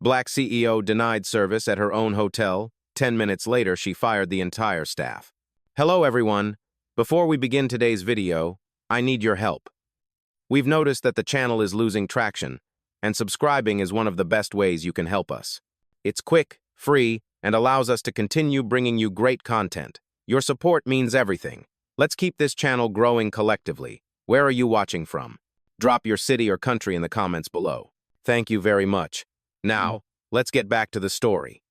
Black CEO denied service at her own hotel. 10 minutes later, she fired the entire staff. Hello, everyone. Before we begin today's video, I need your help. We've noticed that the channel is losing traction, and subscribing is one of the best ways you can help us. It's quick, free, and allows us to continue bringing you great content. Your support means everything. Let's keep this channel growing collectively. Where are you watching from? Drop your city or country in the comments below. Thank you very much. Now, let's get back to the story.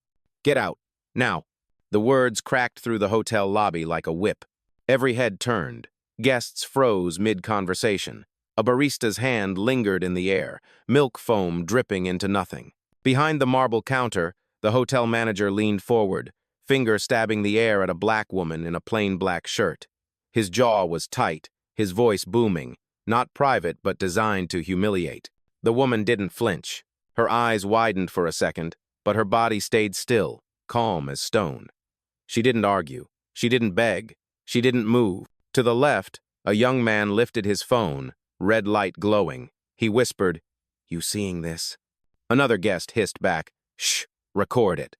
Get out, now. The words cracked through the hotel lobby like a whip. Every head turned. Guests froze mid-conversation. A barista's hand lingered in the air, milk foam dripping into nothing. Behind the marble counter, the hotel manager leaned forward, finger stabbing the air at a black woman in a plain black shirt. His jaw was tight, his voice booming, not private but designed to humiliate. The woman didn't flinch. Her eyes widened for a second, but her body stayed still, calm as stone. She didn't argue. She didn't beg. She didn't move. To the left, a young man lifted his phone, red light glowing. He whispered, "You seeing this?" Another guest hissed back, "Shh, record it."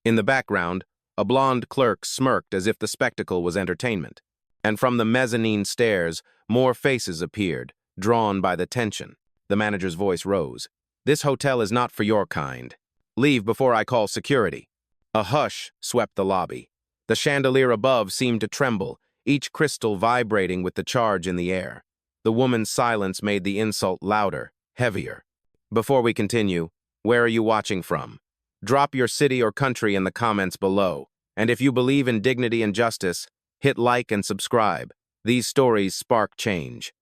In the background, a blonde clerk smirked as if the spectacle was entertainment. And from the mezzanine stairs, more faces appeared, drawn by the tension. The manager's voice rose. "This hotel is not for your kind. Leave before I call security." A hush swept the lobby. The chandelier above seemed to tremble, each crystal vibrating with the charge in the air. The woman's silence made the insult louder, heavier. Before we continue, where are you watching from? Drop your city or country in the comments below. And if you believe in dignity and justice, hit like and subscribe. These stories spark change.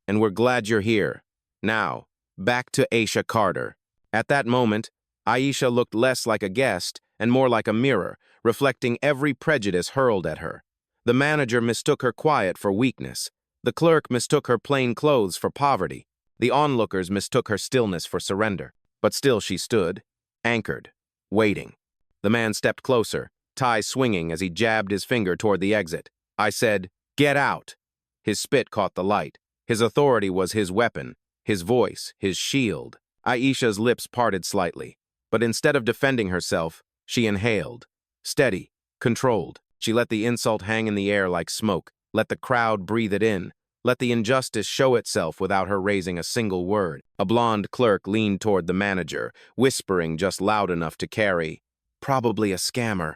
And we're glad you're here. Now, back to Aisha Carter. At that moment, Aisha looked less like a guest and more like a mirror, reflecting every prejudice hurled at her. The manager mistook her quiet for weakness. The clerk mistook her plain clothes for poverty. The onlookers mistook her stillness for surrender. But still she stood, anchored, waiting. The man stepped closer, tie swinging as he jabbed his finger toward the exit. I said, "Get out." His spit caught the light. His authority was his weapon, his voice, his shield. Aisha's lips parted slightly, but instead of defending herself, she inhaled. Steady, controlled. She let the insult hang in the air like smoke, let the crowd breathe it in, let the injustice show itself without her raising a single word. A blonde clerk leaned toward the manager, whispering just loud enough to carry, "Probably a scammer.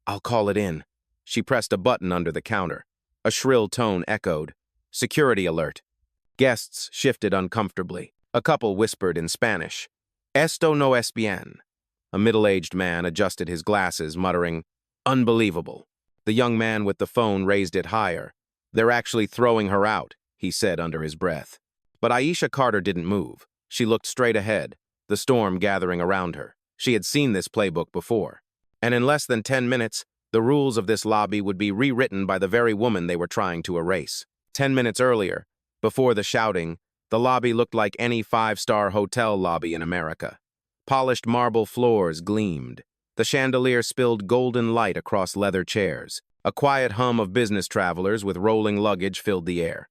I'll call it in." She pressed a button under the counter. A shrill tone echoed, "Security alert." Guests shifted uncomfortably. A couple whispered in Spanish, "Esto no es bien." A middle-aged man adjusted his glasses, muttering, "Unbelievable." The young man with the phone raised it higher. "They're actually throwing her out," he said under his breath. But Aisha Carter didn't move. She looked straight ahead, the storm gathering around her. She had seen this playbook before. And in less than 10 minutes, the rules of this lobby would be rewritten by the very woman they were trying to erase. 10 minutes earlier, before the shouting, the lobby looked like any five-star hotel lobby in America. Polished marble floors gleamed. The chandelier spilled golden light across leather chairs. A quiet hum of business travelers with rolling luggage filled the air.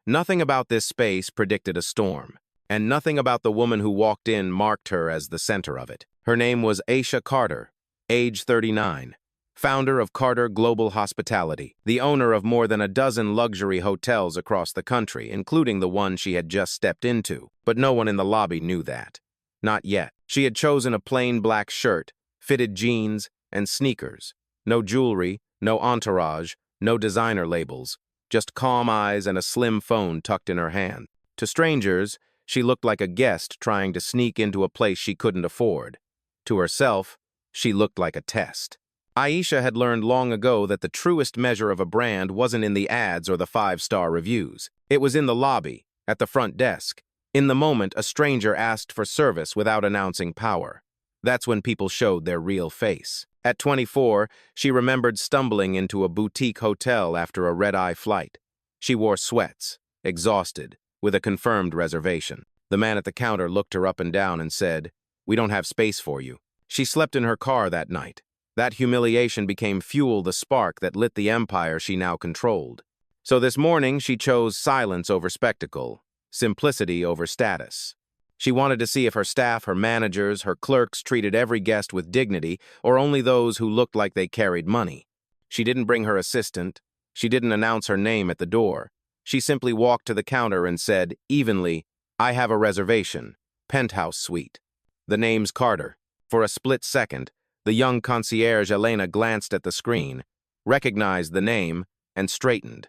Nothing about this space predicted a storm, and nothing about the woman who walked in marked her as the center of it. Her name was Aisha Carter, age 39, founder of Carter Global Hospitality, the owner of more than a dozen luxury hotels across the country, including the one she had just stepped into. But no one in the lobby knew that. Not yet. She had chosen a plain black shirt, fitted jeans, and sneakers. No jewelry, no entourage, no designer labels, just calm eyes and a slim phone tucked in her hand. To strangers, she looked like a guest trying to sneak into a place she couldn't afford. To herself, she looked like a test. Aisha had learned long ago that the truest measure of a brand wasn't in the ads or the five-star reviews. It was in the lobby, at the front desk. In the moment, a stranger asked for service without announcing power. That's when people showed their real face. At 24, she remembered stumbling into a boutique hotel after a red-eye flight. She wore sweats, exhausted, with a confirmed reservation. The man at the counter looked her up and down and said, "We don't have space for you." She slept in her car that night. That humiliation became fuel, the spark that lit the empire she now controlled. So this morning, she chose silence over spectacle, simplicity over status. She wanted to see if her staff, her managers, her clerks treated every guest with dignity or only those who looked like they carried money. She didn't bring her assistant. She didn't announce her name at the door. She simply walked to the counter and said, evenly, "I have a reservation. Penthouse suite." The name's Carter. For a split second, the young concierge Elena glanced at the screen, recognized the name, and straightened.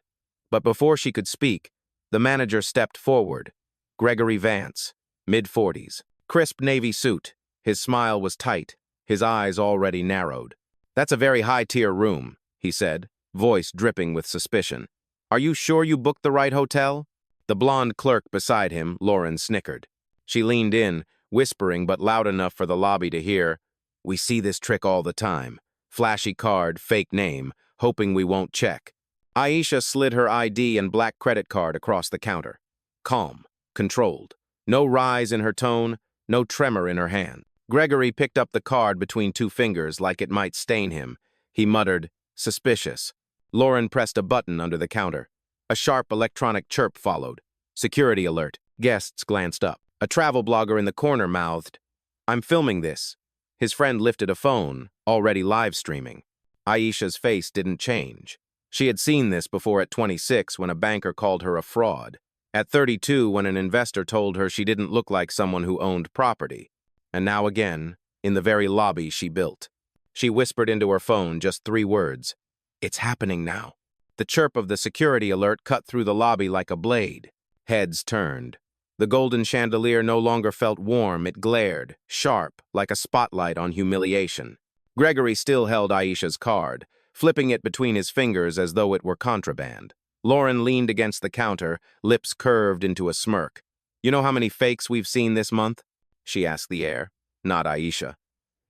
But before she could speak, the manager stepped forward. Gregory Vance, mid-40s. Crisp navy suit. His smile was tight, his eyes already narrowed. "That's a very high-tier room," he said, voice dripping with suspicion. "Are you sure you booked the right hotel?" The blonde clerk beside him, Lauren, snickered. She leaned in, whispering but loud enough for the lobby to hear, "We see this trick all the time. Flashy card, fake name, hoping we won't check." Aisha slid her ID and black credit card across the counter. Calm, controlled. No rise in her tone, no tremor in her hand. Gregory picked up the card between two fingers like it might stain him. He muttered, "Suspicious." Lauren pressed a button under the counter. A sharp electronic chirp followed. "Security alert." Guests glanced up. A travel blogger in the corner mouthed, "I'm filming this." His friend lifted a phone, already live streaming. Aisha's face didn't change. She had seen this before at 26 when a banker called her a fraud. At 32 when an investor told her she didn't look like someone who owned property. And now again, in the very lobby she built. She whispered into her phone just 3 words. "It's happening now." The chirp of the security alert cut through the lobby like a blade. Heads turned. The golden chandelier no longer felt warm, it glared, sharp, like a spotlight on humiliation. Gregory still held Aisha's card, flipping it between his fingers as though it were contraband. Lauren leaned against the counter, lips curved into a smirk. "You know how many fakes we've seen this month?" she asked the heir, not Aisha.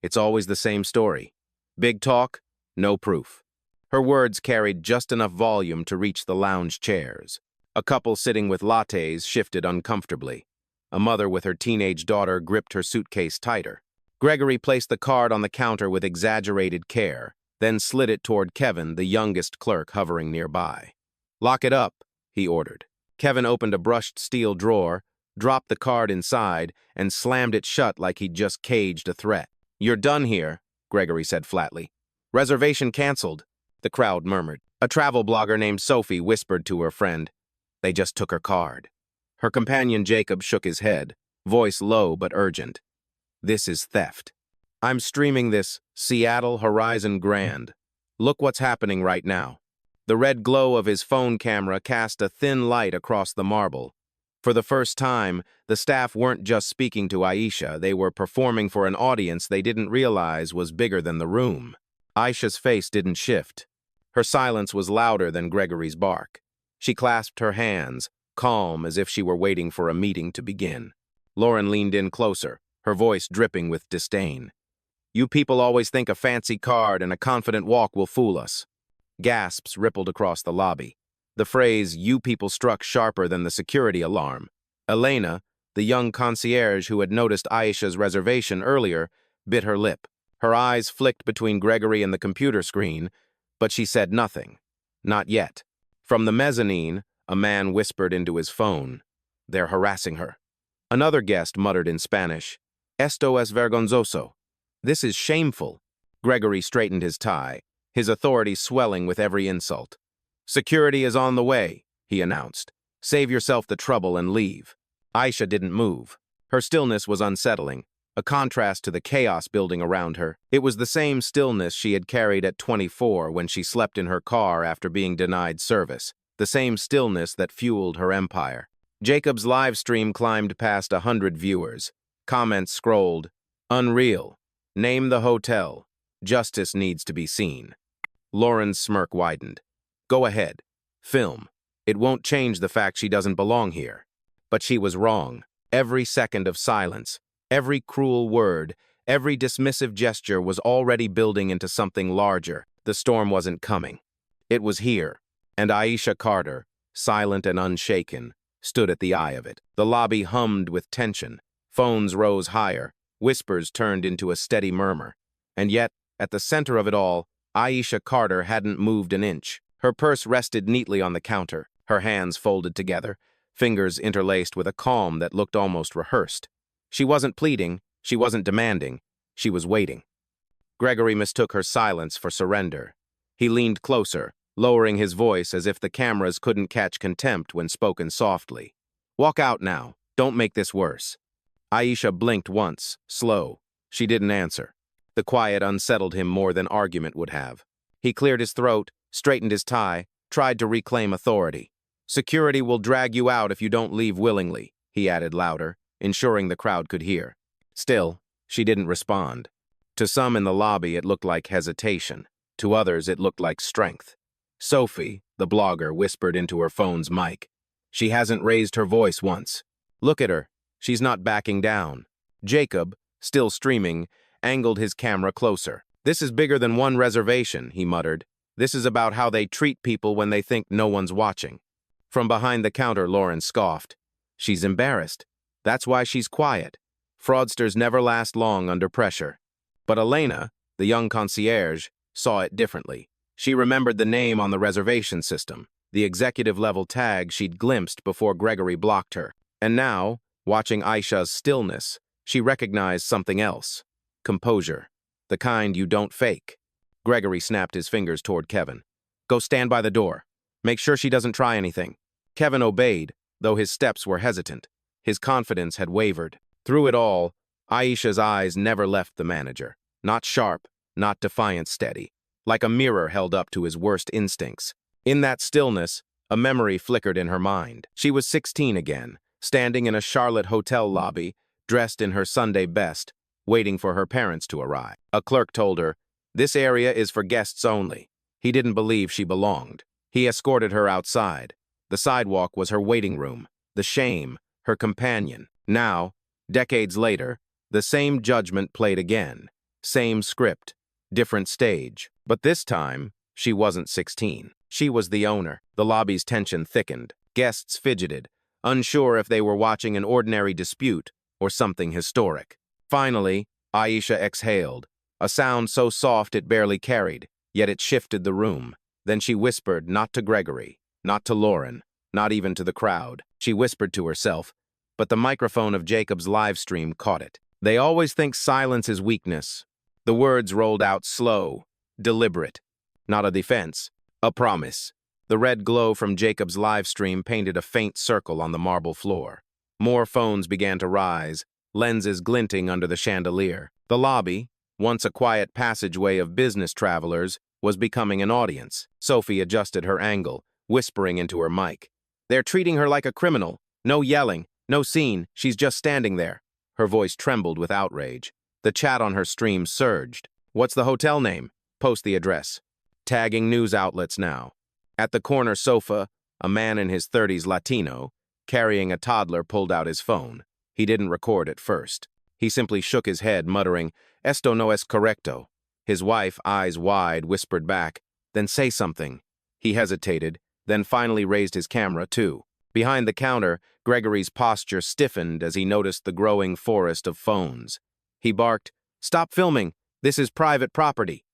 "It's always the same story. Big talk, no proof." Her words carried just enough volume to reach the lounge chairs. A couple sitting with lattes shifted uncomfortably. A mother with her teenage daughter gripped her suitcase tighter. Gregory placed the card on the counter with exaggerated care, then slid it toward Kevin, the youngest clerk hovering nearby. "Lock it up," he ordered. Kevin opened a brushed steel drawer, dropped the card inside, and slammed it shut like he'd just caged a threat. "You're done here," Gregory said flatly. "Reservation canceled," the crowd murmured. A travel blogger named Sophie whispered to her friend, "They just took her card." Her companion Jacob shook his head, voice low but urgent. "This is theft. I'm streaming this Seattle Horizon Grand. Look what's happening right now." The red glow of his phone camera cast a thin light across the marble. For the first time, the staff weren't just speaking to Aisha, they were performing for an audience they didn't realize was bigger than the room. Aisha's face didn't shift. Her silence was louder than Gregory's bark. She clasped her hands, calm as if she were waiting for a meeting to begin. Lauren leaned in closer, her voice dripping with disdain. "You people always think a fancy card and a confident walk will fool us." Gasps rippled across the lobby. The phrase, "you people," struck sharper than the security alarm. Elena, the young concierge who had noticed Aisha's reservation earlier, bit her lip. Her eyes flicked between Gregory and the computer screen, but she said nothing. Not yet. From the mezzanine, a man whispered into his phone, "They're harassing her." Another guest muttered in Spanish, "Esto es vergonzoso." "This is shameful." Gregory straightened his tie, his authority swelling with every insult. "Security is on the way," he announced. "Save yourself the trouble and leave." Aisha didn't move. Her stillness was unsettling, a contrast to the chaos building around her. It was the same stillness she had carried at 24 when she slept in her car after being denied service, the same stillness that fueled her empire. Jacob's live stream climbed past 100 viewers. Comments scrolled, "Unreal. Name the hotel. Justice needs to be seen." Lauren's smirk widened. "Go ahead. Film. It won't change the fact she doesn't belong here." But she was wrong. Every second of silence, every cruel word, every dismissive gesture was already building into something larger. The storm wasn't coming. It was here. And Aisha Carter, silent and unshaken, stood at the eye of it. The lobby hummed with tension. Phones rose higher. Whispers turned into a steady murmur. And yet, at the center of it all, Aisha Carter hadn't moved an inch. Her purse rested neatly on the counter, her hands folded together, fingers interlaced with a calm that looked almost rehearsed. She wasn't pleading, she wasn't demanding, she was waiting. Gregory mistook her silence for surrender. He leaned closer, lowering his voice as if the cameras couldn't catch contempt when spoken softly. "Walk out now. Don't make this worse." Aisha blinked once, slow. She didn't answer. The quiet unsettled him more than argument would have. He cleared his throat, straightened his tie, tried to reclaim authority. "Security will drag you out if you don't leave willingly," he added louder, ensuring the crowd could hear. Still, she didn't respond. To some in the lobby, it looked like hesitation. To others, it looked like strength. Sophie, the blogger, whispered into her phone's mic. "She hasn't raised her voice once. Look at her. She's not backing down." Jacob, still streaming, angled his camera closer. "This is bigger than one reservation," he muttered. "This is about how they treat people when they think no one's watching." From behind the counter, Lauren scoffed. "She's embarrassed. That's why she's quiet. Fraudsters never last long under pressure." But Elena, the young concierge, saw it differently. She remembered the name on the reservation system, the executive-level tag she'd glimpsed before Gregory blocked her. And now, watching Aisha's stillness, she recognized something else. Composure. The kind you don't fake. Gregory snapped his fingers toward Kevin. "Go stand by the door. Make sure she doesn't try anything." Kevin obeyed, though his steps were hesitant. His confidence had wavered. Through it all, Aisha's eyes never left the manager. Not sharp, not defiant steady. Like a mirror held up to his worst instincts. In that stillness, a memory flickered in her mind. She was 16 again, standing in a Charlotte hotel lobby, dressed in her Sunday best, waiting for her parents to arrive. A clerk told her, "This area is for guests only." He didn't believe she belonged. He escorted her outside. The sidewalk was her waiting room, the shame, her companion. Now, decades later, the same judgment played again. Same script, different stage. But this time, she wasn't 16. She was the owner. The lobby's tension thickened. Guests fidgeted, unsure if they were watching an ordinary dispute or something historic. Finally, Aisha exhaled, a sound so soft it barely carried, yet it shifted the room. Then she whispered, not to Gregory, not to Lauren, not even to the crowd. She whispered to herself, but the microphone of Jacob's live stream caught it. "They always think silence is weakness." The words rolled out slow, deliberate. Not a defense, a promise. The red glow from Jacob's live stream painted a faint circle on the marble floor. More phones began to rise, lenses glinting under the chandelier. The lobby, once a quiet passageway of business travelers, was becoming an audience. Sophie adjusted her angle, whispering into her mic. "They're treating her like a criminal. No yelling, no scene, she's just standing there." Her voice trembled with outrage. The chat on her stream surged. "What's the hotel name? Post the address." Tagging news outlets now. At the corner sofa, a man in his 30s Latino, carrying a toddler, pulled out his phone. He didn't record at first. He simply shook his head, muttering, "Esto no es correcto." His wife, eyes wide, whispered back, "Then say something." He hesitated, then finally raised his camera, too. Behind the counter, Gregory's posture stiffened as he noticed the growing forest of phones. He barked, "Stop filming! This is private property."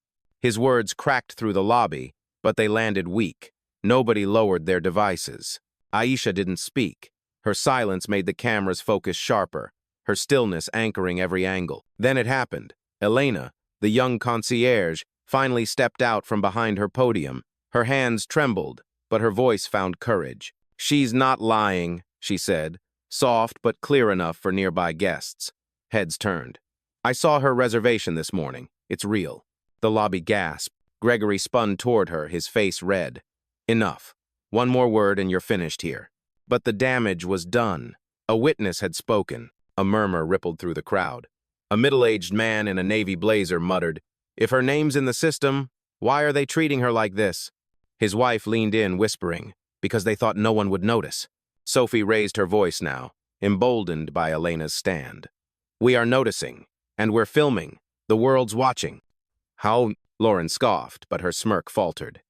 His words cracked through the lobby, but they landed weak. Nobody lowered their devices. Aisha didn't speak. Her silence made the camera's focus sharper, her stillness anchoring every angle. Then it happened. Elena, the young concierge, finally stepped out from behind her podium. Her hands trembled, but her voice found courage. "She's not lying," she said, soft but clear enough for nearby guests. Heads turned. "I saw her reservation this morning. It's real." The lobby gasped. Gregory spun toward her, his face red. "Enough. One more word and you're finished here." But the damage was done. A witness had spoken. A murmur rippled through the crowd. A middle-aged man in a navy blazer muttered, "If her name's in the system, why are they treating her like this?" His wife leaned in, whispering, "Because they thought no one would notice." Sophie raised her voice now, emboldened by Elena's stand. "We are noticing, and we're filming. The world's watching." "How?" Lauren scoffed, but her smirk faltered.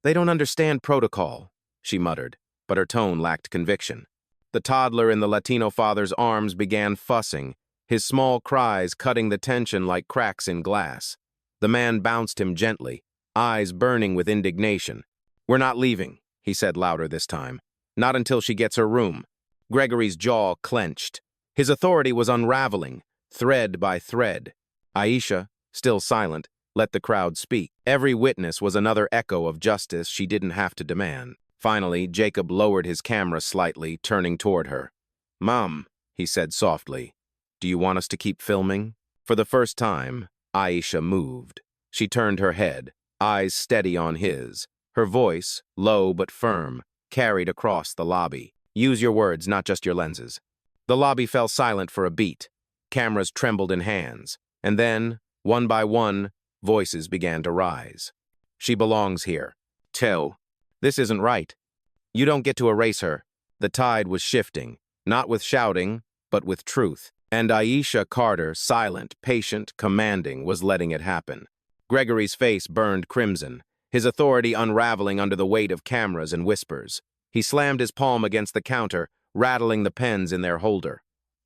"They don't understand protocol," she muttered, but her tone lacked conviction. The toddler in the Latino father's arms began fussing, his small cries cutting the tension like cracks in glass. The man bounced him gently, eyes burning with indignation. "We're not leaving," he said louder this time. "Not until she gets her room." Gregory's jaw clenched. His authority was unraveling, thread by thread. Aisha, still silent, let the crowd speak. Every witness was another echo of justice she didn't have to demand. Finally, Jacob lowered his camera slightly, turning toward her. "Mom," he said softly, "do you want us to keep filming?" For the first time, Aisha moved. She turned her head, eyes steady on his. Her voice, low but firm, carried across the lobby. "Use your words, not just your lenses." The lobby fell silent for a beat. Cameras trembled in hands. And then, one by one, voices began to rise. "She belongs here. Till. This isn't right. You don't get to erase her." The tide was shifting, not with shouting, but with truth. And Aisha Carter, silent, patient, commanding, was letting it happen. Gregory's face burned crimson, his authority unraveling under the weight of cameras and whispers. He slammed his palm against the counter, rattling the pens in their holder.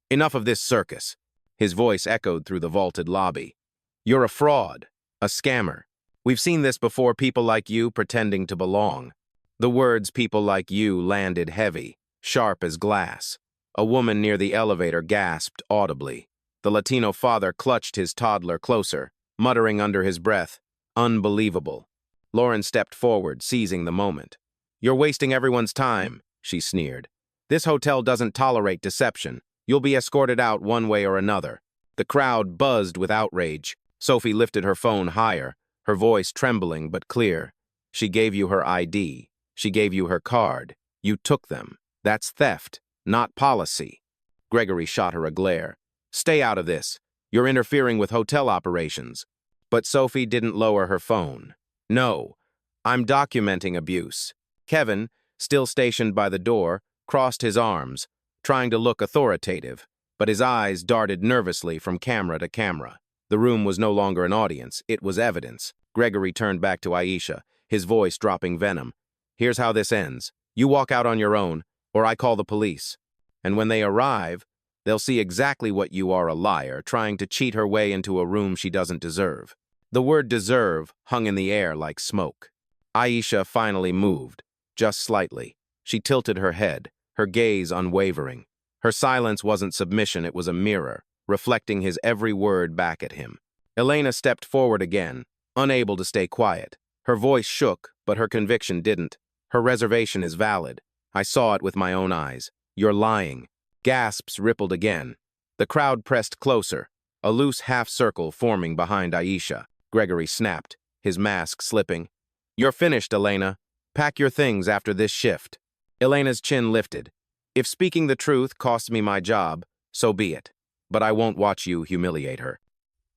"Enough of this circus." His voice echoed through the vaulted lobby. "You're a fraud, a scammer. We've seen this before, people like you pretending to belong." The words "people like you" landed heavy, sharp as glass. A woman near the elevator gasped audibly. The Latino father clutched his toddler closer, muttering under his breath, "Unbelievable." Lauren stepped forward, seizing the moment. "You're wasting everyone's time," she sneered. "This hotel doesn't tolerate deception. You'll be escorted out one way or another." The crowd buzzed with outrage. Sophie lifted her phone higher, her voice trembling but clear. "She gave you her ID. She gave you her card. You took them. That's theft, not policy." Gregory shot her a glare. "Stay out of this. You're interfering with hotel operations." But Sophie didn't lower her phone. "No, I'm documenting abuse." Kevin, still stationed by the door, crossed his arms, trying to look authoritative, but his eyes darted nervously from camera to camera. The room was no longer an audience, it was evidence. Gregory turned back to Aisha, his voice dropping venom. "Here's how this ends. You walk out on your own, or I call the police. And when they arrive, they'll see exactly what you are, a liar, trying to cheat her way into a room she doesn't deserve." The word "deserve" hung in the air like smoke. Aisha finally moved, just slightly. She tilted her head, her gaze unwavering. Her silence wasn't submission, it was a mirror, reflecting his every word back at him. Elena stepped forward again, unable to stay quiet. Her voice shook, but her conviction didn't. "Her reservation is valid. I saw it with my own eyes. You're lying." Gasps rippled again. The crowd pressed closer, a loose half-circle forming behind Aisha. Gregory snapped, his mask slipping. "You're finished, Elena. Pack your things after this shift." Elena's chin lifted. "If speaking the truth costs me my job, so be it. But I won't watch you humiliate her."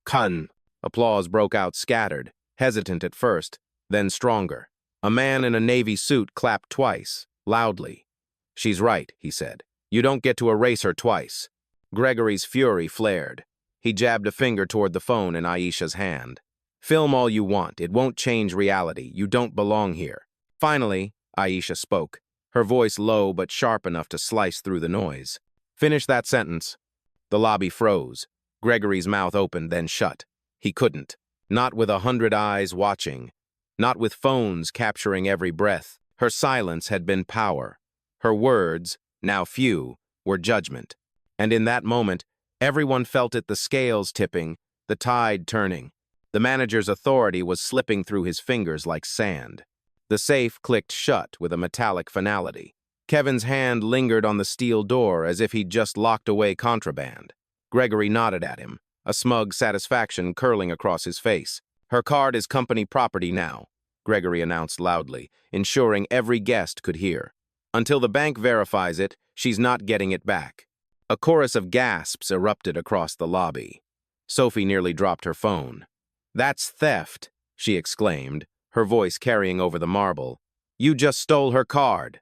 "Kun!" Applause broke out scattered, hesitant at first, then stronger. A man in a navy suit clapped twice, loudly. "She's right," he said. "You don't get to erase her twice." Gregory's fury flared. He jabbed a finger toward the phone in Aisha's hand. "Film all you want. It won't change reality. You don't belong here." Finally, Aisha spoke, her voice low but sharp enough to slice through the noise. "Finish that sentence." The lobby froze. Gregory's mouth opened, then shut. He couldn't. Not with 100 eyes watching. Not with phones capturing every breath. Her silence had been power. Her words, now few, were judgment. And in that moment, everyone felt it, the scales tipping, the tide turning. The manager's authority was slipping through his fingers like sand. The safe clicked shut with a metallic finality. Kevin's hand lingered on the steel door as if he'd just locked away contraband. Gregory nodded at him, a smug satisfaction curling across his face. "Her card is company property now," Gregory announced loudly, ensuring every guest could hear. "Until the bank verifies it, she's not getting it back." A chorus of gasps erupted across the lobby. Sophie nearly dropped her phone. "That's theft," she exclaimed, her voice carrying over the marble. "You just stole her card."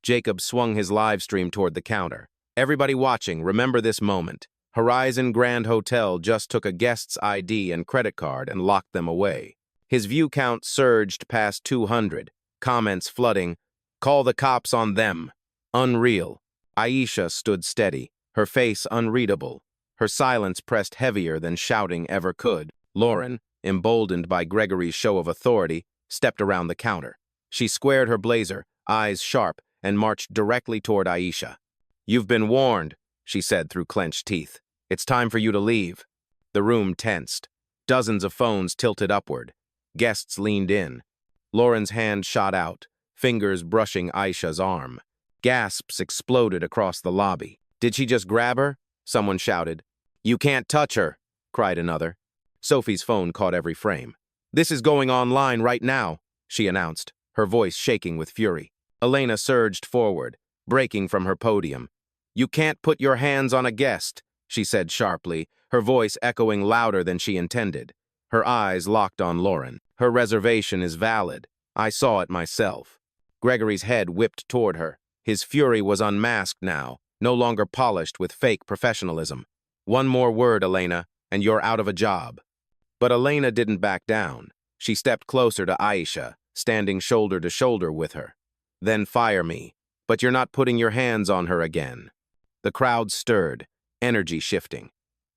Jacob swung his live stream toward the counter. "Everybody watching, remember this moment. Horizon Grand Hotel just took a guest's ID and credit card and locked them away." His view count surged past 200, comments flooding. "Call the cops on them." Unreal. Aisha stood steady, her face unreadable. Her silence pressed heavier than shouting ever could. Lauren, emboldened by Gregory's show of authority, stepped around the counter. She squared her blazer, eyes sharp, and marched directly toward Aisha. "You've been warned," she said through clenched teeth. It's time for you to leave. The room tensed. Dozens of phones tilted upward. Guests leaned in. Lauren's hand shot out, fingers brushing Aisha's arm. Gasps exploded across the lobby. Did she just grab her? Someone shouted. You can't touch her, cried another. Sophie's phone caught every frame. This is going online right now, she announced, her voice shaking with fury. Elena surged forward, breaking from her podium. You can't put your hands on a guest, she said sharply, her voice echoing louder than she intended. Her eyes locked on Lauren. Her reservation is valid. I saw it myself. Gregory's head whipped toward her. His fury was unmasked now, no longer polished with fake professionalism. One more word, Elena, and you're out of a job. But Elena didn't back down. She stepped closer to Aisha, standing shoulder to shoulder with her. Then fire me, but you're not putting your hands on her again. The crowd stirred, energy shifting.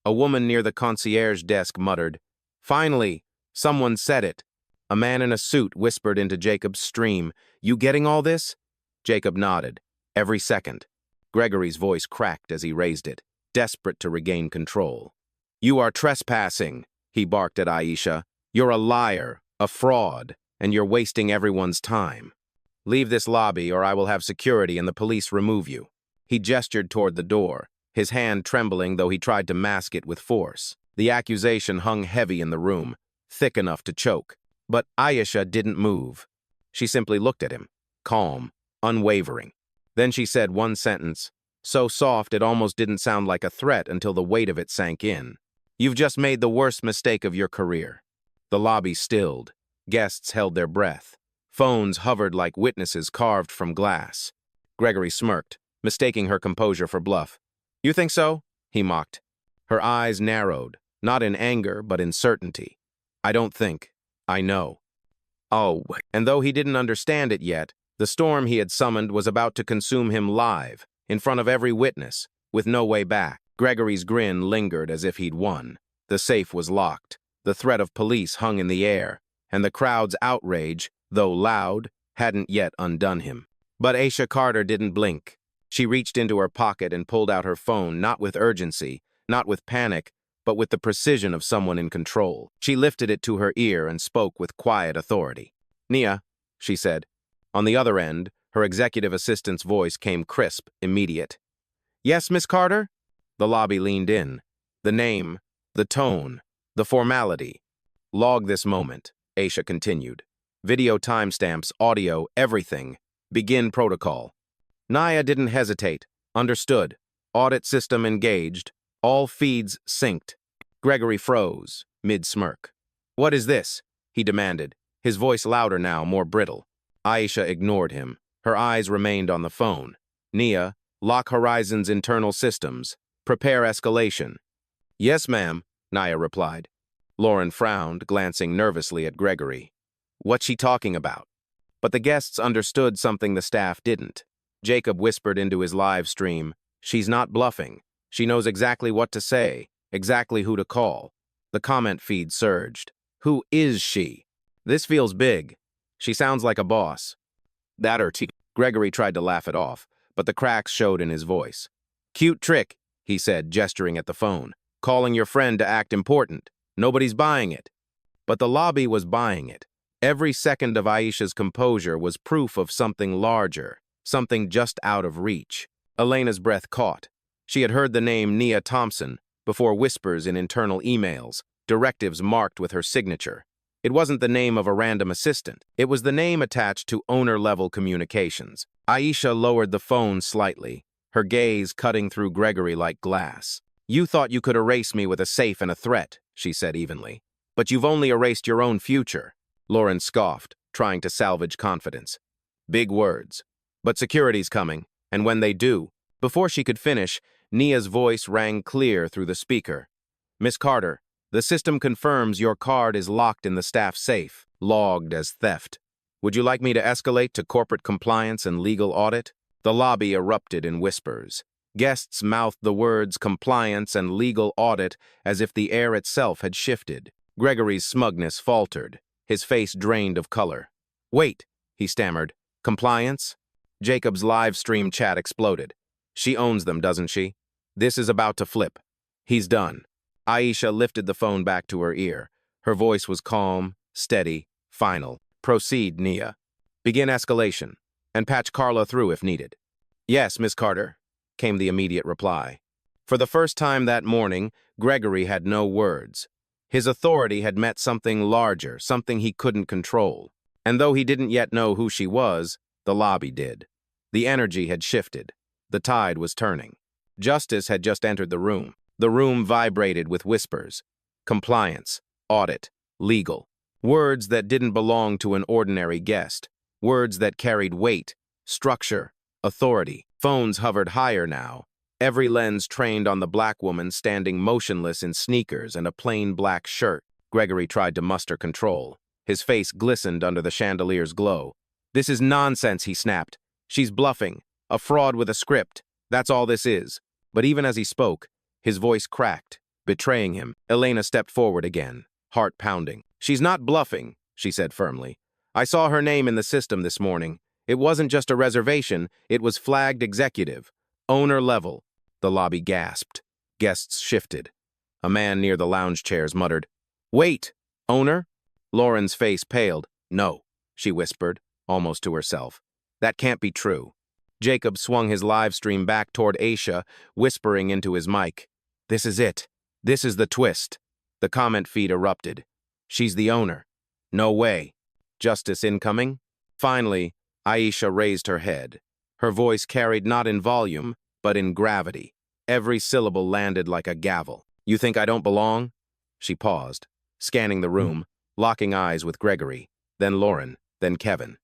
A woman near the concierge desk muttered, Finally, someone said it. A man in a suit whispered into Jacob's stream, You getting all this? Jacob nodded. Every second. Gregory's voice cracked as he raised it, desperate to regain control. You are trespassing, he barked at Aisha. You're a liar, a fraud, and you're wasting everyone's time. Leave this lobby or I will have security and the police remove you. He gestured toward the door, his hand trembling though he tried to mask it with force. The accusation hung heavy in the room, thick enough to choke. But Aisha didn't move. She simply looked at him, calm, unwavering. Then she said one sentence, so soft it almost didn't sound like a threat until the weight of it sank in. You've just made the worst mistake of your career. The lobby stilled. Guests held their breath. Phones hovered like witnesses carved from glass. Gregory smirked, mistaking her composure for bluff. You think so? He mocked. Her eyes narrowed, not in anger, but in certainty. I don't think. I know. Oh, and though he didn't understand it yet, the storm he had summoned was about to consume him live, in front of every witness, with no way back. Gregory's grin lingered as if he'd won. The safe was locked. The threat of police hung in the air, and the crowd's outrage, though loud, hadn't yet undone him. But Aisha Carter didn't blink. She reached into her pocket and pulled out her phone, not with urgency, not with panic, but with the precision of someone in control. She lifted it to her ear and spoke with quiet authority. Nia, she said. On the other end, her executive assistant's voice came crisp, immediate. Yes, Miss Carter? The lobby leaned in. The name, the tone, the formality. Log this moment, Aisha continued. Video timestamps, audio, everything. Begin protocol. Nia didn't hesitate. Understood. Audit system engaged. All feeds synced. Gregory froze, mid-smirk. What is this? He demanded, his voice louder now, more brittle. Aisha ignored him. Her eyes remained on the phone. Nia, lock Horizon's internal systems. Prepare escalation. Yes, ma'am, Nia replied. Lauren frowned, glancing nervously at Gregory. What's she talking about? But the guests understood something the staff didn't. Jacob whispered into his live stream, She's not bluffing. She knows exactly what to say, exactly who to call. The comment feed surged. Who is she? This feels big. She sounds like a boss. That or Gregory tried to laugh it off, but the cracks showed in his voice. Cute trick, he said, gesturing at the phone. Calling your friend to act important. Nobody's buying it. But the lobby was buying it. Every second of Aisha's composure was proof of something larger, something just out of reach. Elena's breath caught. She had heard the name Nia Thompson before whispers in internal emails, directives marked with her signature. It wasn't the name of a random assistant. It was the name attached to owner-level communications. Aisha lowered the phone slightly, her gaze cutting through Gregory like glass. You thought you could erase me with a safe and a threat, she said evenly. But you've only erased your own future. Lauren scoffed, trying to salvage confidence. Big words. But security's coming, and when they do, before she could finish, Nia's voice rang clear through the speaker. Miss Carter, the system confirms your card is locked in the staff safe, logged as theft. Would you like me to escalate to corporate compliance and legal audit? The lobby erupted in whispers. Guests mouthed the words compliance and legal audit as if the air itself had shifted. Gregory's smugness faltered, his face drained of color. Wait, he stammered. Compliance? Jacob's live stream chat exploded. She owns them, doesn't she? This is about to flip. He's done. Aisha lifted the phone back to her ear. Her voice was calm, steady, final. Proceed, Nia. Begin escalation, and patch Carla through if needed. Yes, Miss Carter, came the immediate reply. For the first time that morning, Gregory had no words. His authority had met something larger, something he couldn't control. And though he didn't yet know who she was, the lobby did. The energy had shifted. The tide was turning. Justice had just entered the room. The room vibrated with whispers. Compliance, audit, legal. Words that didn't belong to an ordinary guest. Words that carried weight, structure, authority. Phones hovered higher now. Every lens trained on the black woman standing motionless in sneakers and a plain black shirt. Gregory tried to muster control. His face glistened under the chandelier's glow. This is nonsense, he snapped. She's bluffing. A fraud with a script. That's all this is. But even as he spoke, his voice cracked, betraying him. Elena stepped forward again, heart pounding. She's not bluffing, she said firmly. I saw her name in the system this morning. It wasn't just a reservation, it was flagged executive. Owner level. The lobby gasped. Guests shifted. A man near the lounge chairs muttered, Wait! Owner? Lauren's face paled. No, she whispered, almost to herself. That can't be true. Jacob swung his live stream back toward Aisha, whispering into his mic. This is it. This is the twist. The comment feed erupted. She's the owner. No way. Justice incoming? Finally, Aisha raised her head. Her voice carried not in volume, but in gravity. Every syllable landed like a gavel. You think I don't belong? She paused, scanning the room, locking eyes with Gregory, then Lauren, then Kevin.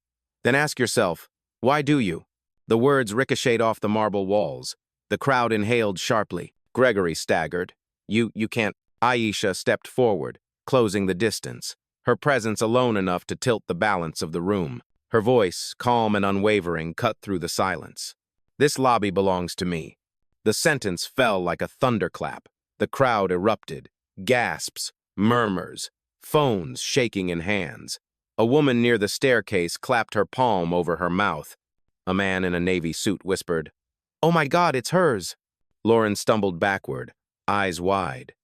Then ask yourself, why do you? The words ricocheted off the marble walls. The crowd inhaled sharply. Gregory staggered. You can't. Aisha stepped forward, closing the distance, her presence alone enough to tilt the balance of the room. Her voice, calm and unwavering, cut through the silence. This lobby belongs to me. The sentence fell like a thunderclap. The crowd erupted. Gasps, murmurs, phones shaking in hands. A woman near the staircase clapped her palm over her mouth. A man in a navy suit whispered, Oh my God, it's hers. Lauren stumbled backward, eyes wide.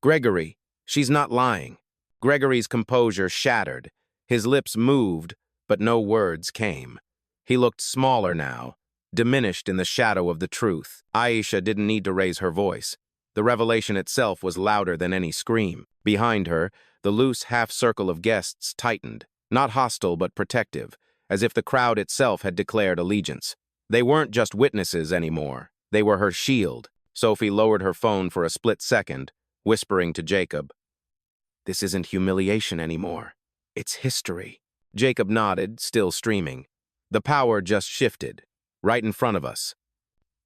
Gregory, she's not lying. Gregory's composure shattered. His lips moved, but no words came. He looked smaller now, diminished in the shadow of the truth. Aisha didn't need to raise her voice. The revelation itself was louder than any scream. Behind her, the loose half-circle of guests tightened, not hostile but protective, as if the crowd itself had declared allegiance. They weren't just witnesses anymore. They were her shield. Sophie lowered her phone for a split second, whispering to Jacob, This isn't humiliation anymore. It's history. Jacob nodded, still streaming. The power just shifted, right in front of us.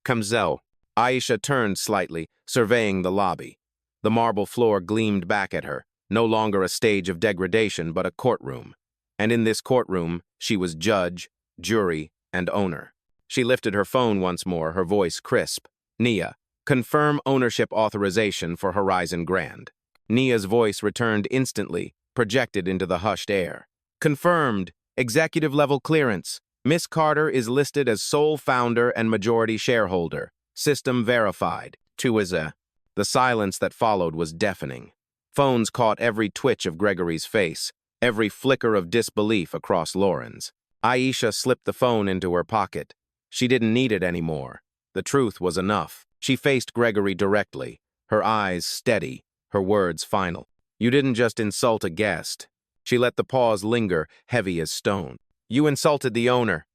Kamzel. Aisha turned slightly, surveying the lobby. The marble floor gleamed back at her, no longer a stage of degradation but a courtroom. And in this courtroom, she was judge, jury, and owner. She lifted her phone once more, her voice crisp. Nia, confirm ownership authorization for Horizon Grand. Nia's voice returned instantly, projected into the hushed air. Confirmed. Executive-level clearance. Miss Carter is listed as sole founder and majority shareholder. System verified. Tuiza. The silence that followed was deafening. Phones caught every twitch of Gregory's face, every flicker of disbelief across Lauren's. Aisha slipped the phone into her pocket. She didn't need it anymore. The truth was enough. She faced Gregory directly, her eyes steady, her words final. You didn't just insult a guest. She let the pause linger, heavy as stone. You insulted the owner.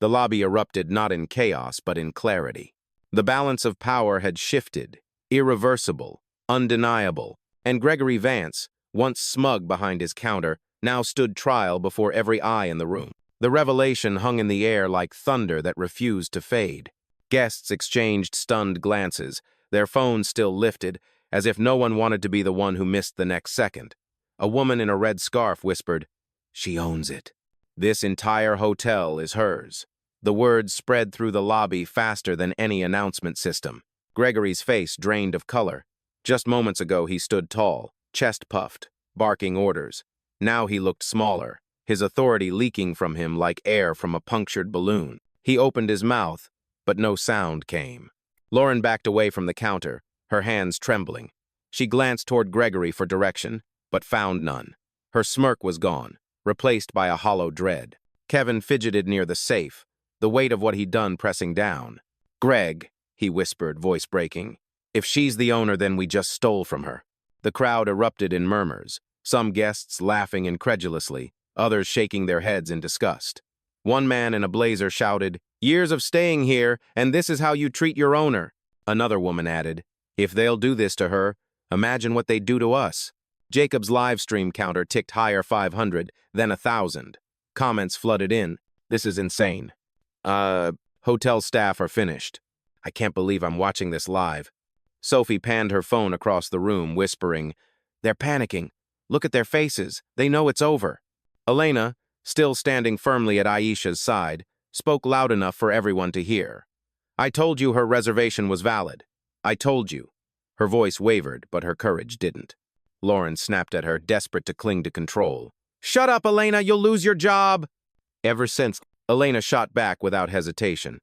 The lobby erupted not in chaos, but in clarity. The balance of power had shifted, irreversible, undeniable, and Gregory Vance, once smug behind his counter, now stood trial before every eye in the room. The revelation hung in the air like thunder that refused to fade. Guests exchanged stunned glances, their phones still lifted, as if no one wanted to be the one who missed the next second. A woman in a red scarf whispered, She owns it. This entire hotel is hers. The words spread through the lobby faster than any announcement system. Gregory's face drained of color. Just moments ago he stood tall, chest puffed, barking orders. Now he looked smaller, his authority leaking from him like air from a punctured balloon. He opened his mouth, but no sound came. Lauren backed away from the counter, her hands trembling. She glanced toward Gregory for direction, but found none. Her smirk was gone, replaced by a hollow dread. Kevin fidgeted near the safe, the weight of what he'd done pressing down. "Greg," he whispered, voice breaking. "If she's the owner, then we just stole from her." The crowd erupted in murmurs, some guests laughing incredulously, others shaking their heads in disgust. One man in a blazer shouted, "Years of staying here, and this is how you treat your owner." Another woman added, "If they'll do this to her, imagine what they'd do to us." Jacob's live stream counter ticked higher 500, then 1,000. Comments flooded in. "This is insane. Hotel staff are finished. I can't believe I'm watching this live." Sophie panned her phone across the room, whispering, "They're panicking. Look at their faces. They know it's over." Elena, still standing firmly at Aisha's side, spoke loud enough for everyone to hear. "I told you her reservation was valid. I told you." Her voice wavered, but her courage didn't. Lauren snapped at her, desperate to cling to control. "Shut up, Elena, you'll lose your job!" Ever since, Elena shot back without hesitation.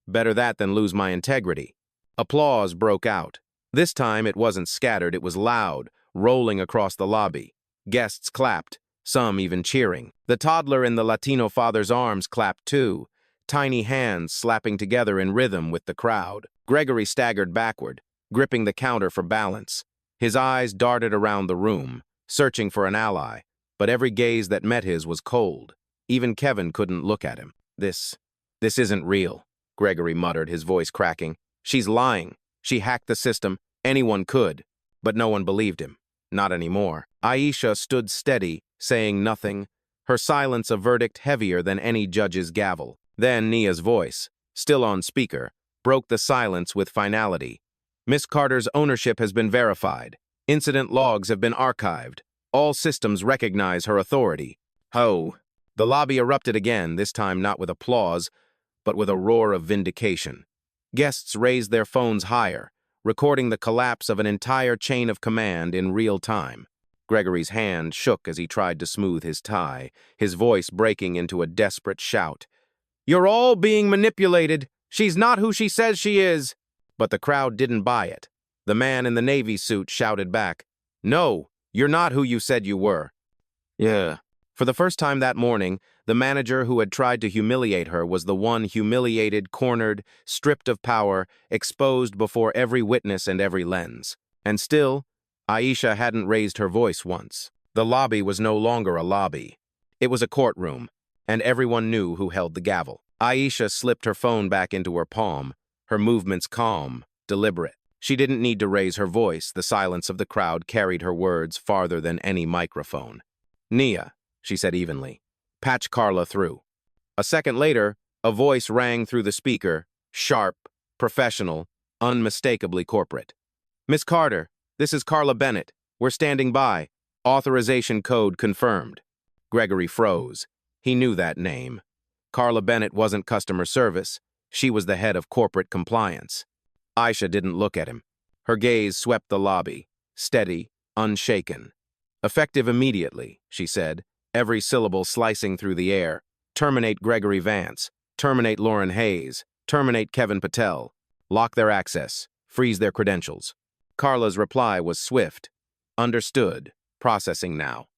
"Better that than lose my integrity." Applause broke out. This time it wasn't scattered, it was loud, rolling across the lobby. Guests clapped, some even cheering. The toddler in the Latino father's arms clapped too, tiny hands slapping together in rhythm with the crowd. Gregory staggered backward, gripping the counter for balance. His eyes darted around the room, searching for an ally, but every gaze that met his was cold. Even Kevin couldn't look at him. This isn't real," Gregory muttered, his voice cracking. "She's lying. She hacked the system. Anyone could." But no one believed him. Not anymore. Aisha stood steady, saying nothing, her silence a verdict heavier than any judge's gavel. Then Nia's voice, still on speaker, broke the silence with finality. "Miss Carter's ownership has been verified. Incident logs have been archived. All systems recognize her authority." Ho! The lobby erupted again, this time not with applause, but with a roar of vindication. Guests raised their phones higher, recording the collapse of an entire chain of command in real time. Gregory's hand shook as he tried to smooth his tie, his voice breaking into a desperate shout. "You're all being manipulated. She's not who she says she is." But the crowd didn't buy it. The man in the Navy suit shouted back, "No, you're not who you said you were." Yeah. For the first time that morning, the manager who had tried to humiliate her was the one humiliated, cornered, stripped of power, exposed before every witness and every lens. And still, Aisha hadn't raised her voice once. The lobby was no longer a lobby. It was a courtroom, and everyone knew who held the gavel. Aisha slipped her phone back into her palm, her movements calm, deliberate. She didn't need to raise her voice. The silence of the crowd carried her words farther than any microphone. "Nia," she said evenly, "patch Carla through." A second later, a voice rang through the speaker, sharp, professional, unmistakably corporate. "Miss Carter, this is Carla Bennett. We're standing by. Authorization code confirmed." Gregory froze. He knew that name. Carla Bennett wasn't customer service. She was the head of corporate compliance. Aisha didn't look at him. Her gaze swept the lobby, steady, unshaken. "Effective immediately," she said, every syllable slicing through the air. "Terminate Gregory Vance. Terminate Lauren Hayes. Terminate Kevin Patel. Lock their access. Freeze their credentials." Carla's reply was swift. "Understood. Processing now."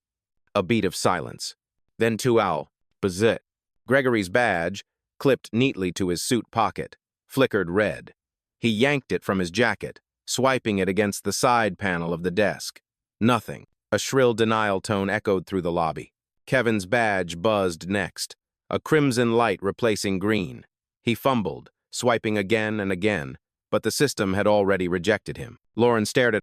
A beat of silence. Then "2 Bazit." Gregory's badge, clipped neatly to his suit pocket, flickered red. He yanked it from his jacket, swiping it against the side panel of the desk. Nothing. A shrill denial tone echoed through the lobby. Kevin's badge buzzed next, a crimson light replacing green. He fumbled, swiping again and again, but the system had already rejected him. Lauren stared at